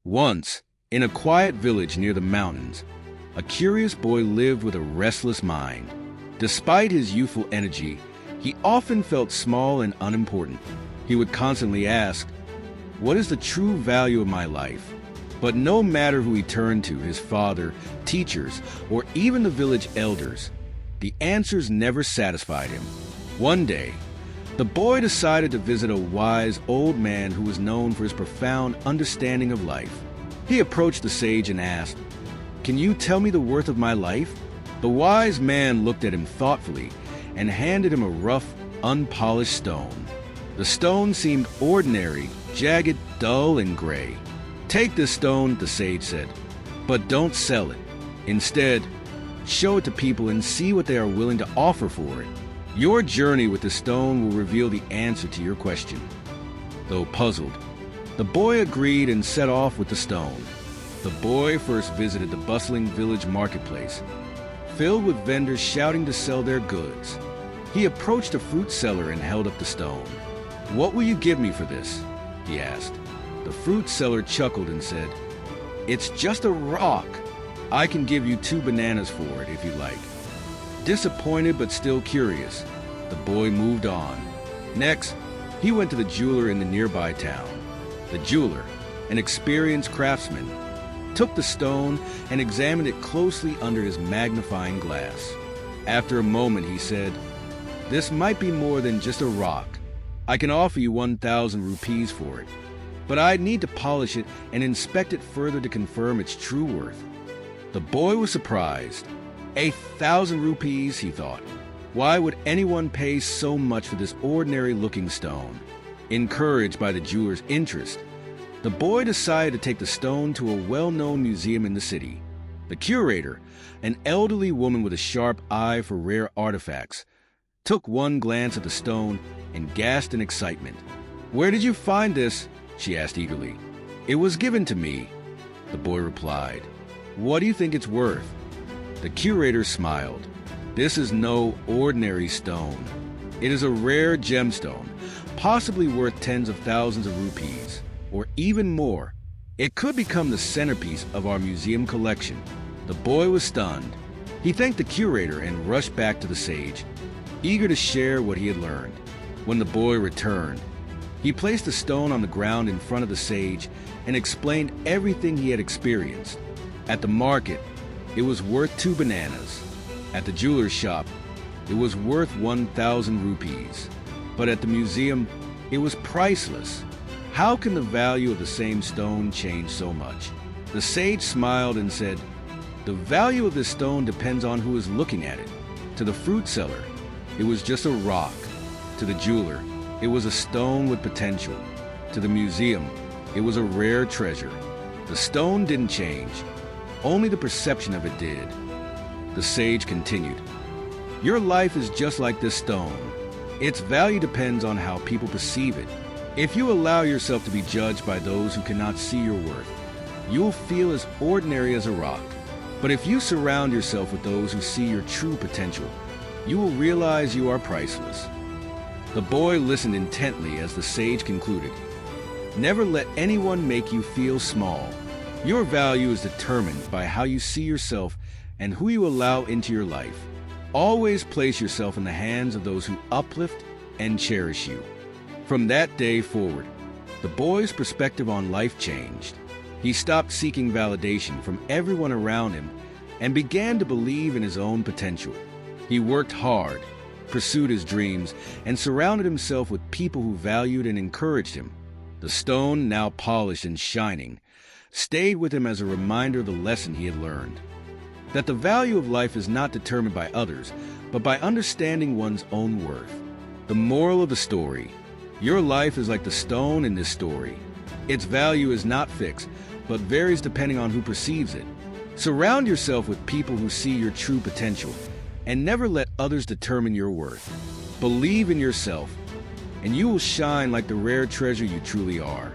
Once, in a quiet village near the mountains, a curious boy lived with a restless mind. Despite his youthful energy, he often felt small and unimportant. He would constantly ask, "What is the true value of my life?" But no matter who he turned to, his father, teachers, or even the village elders, the answers never satisfied him. One day, the boy decided to visit a wise old man who was known for his profound understanding of life. He approached the sage and asked, "Can you tell me the worth of my life?" The wise man looked at him thoughtfully and handed him a rough, unpolished stone. The stone seemed ordinary, jagged, dull, and gray. "Take this stone," the sage said, "but don't sell it. Instead, show it to people and see what they are willing to offer for it. Your journey with the stone will reveal the answer to your question." Though puzzled, the boy agreed and set off with the stone. The boy first visited the bustling village marketplace, filled with vendors shouting to sell their goods. He approached a fruit seller and held up the stone. "What will you give me for this?" he asked. The fruit seller chuckled and said, "It's just a rock. I can give you 2 bananas for it if you like." Disappointed but still curious, the boy moved on. Next, he went to the jeweler in the nearby town. The jeweler, an experienced craftsman, took the stone and examined it closely under his magnifying glass. After a moment, he said, "This might be more than just a rock. I can offer you 1,000 rupees for it, but I'd need to polish it and inspect it further to confirm its true worth." The boy was surprised. 1,000 rupees, he thought. Why would anyone pay so much for this ordinary-looking stone? Encouraged by the jeweler's interest, the boy decided to take the stone to a well-known museum in the city. The curator, an elderly woman with a sharp eye for rare artifacts, took one glance at the stone and gasped in excitement. "Where did you find this?" she asked eagerly. "It was given to me," the boy replied. "What do you think it's worth?" The curator smiled. "This is no ordinary stone. It is a rare gemstone, possibly worth tens of thousands of rupees, or even more. It could become the centerpiece of our museum collection." The boy was stunned. He thanked the curator and rushed back to the sage, eager to share what he had learned. When the boy returned, he placed the stone on the ground in front of the sage and explained everything he had experienced. At the market, it was worth 2 bananas. At the jeweler's shop, it was worth 1,000 rupees. But at the museum, it was priceless. How can the value of the same stone change so much? The sage smiled and said, "The value of this stone depends on who is looking at it. To the fruit seller, it was just a rock. To the jeweler, it was a stone with potential. To the museum, it was a rare treasure. The stone didn't change. Only the perception of it did." The sage continued, "Your life is just like this stone. Its value depends on how people perceive it. If you allow yourself to be judged by those who cannot see your worth, you will feel as ordinary as a rock. But if you surround yourself with those who see your true potential, you will realize you are priceless." The boy listened intently as the sage concluded, "Never let anyone make you feel small. Your value is determined by how you see yourself and who you allow into your life. Always place yourself in the hands of those who uplift and cherish you." From that day forward, the boy's perspective on life changed. He stopped seeking validation from everyone around him and began to believe in his own potential. He worked hard, pursued his dreams, and surrounded himself with people who valued and encouraged him. The stone, now polished and shining, stayed with him as a reminder of the lesson he had learned. That the value of life is not determined by others, but by understanding one's own worth. The moral of the story: your life is like the stone in this story. Its value is not fixed, but varies depending on who perceives it. Surround yourself with people who see your true potential, and never let others determine your worth. Believe in yourself, and you will shine like the rare treasure you truly are.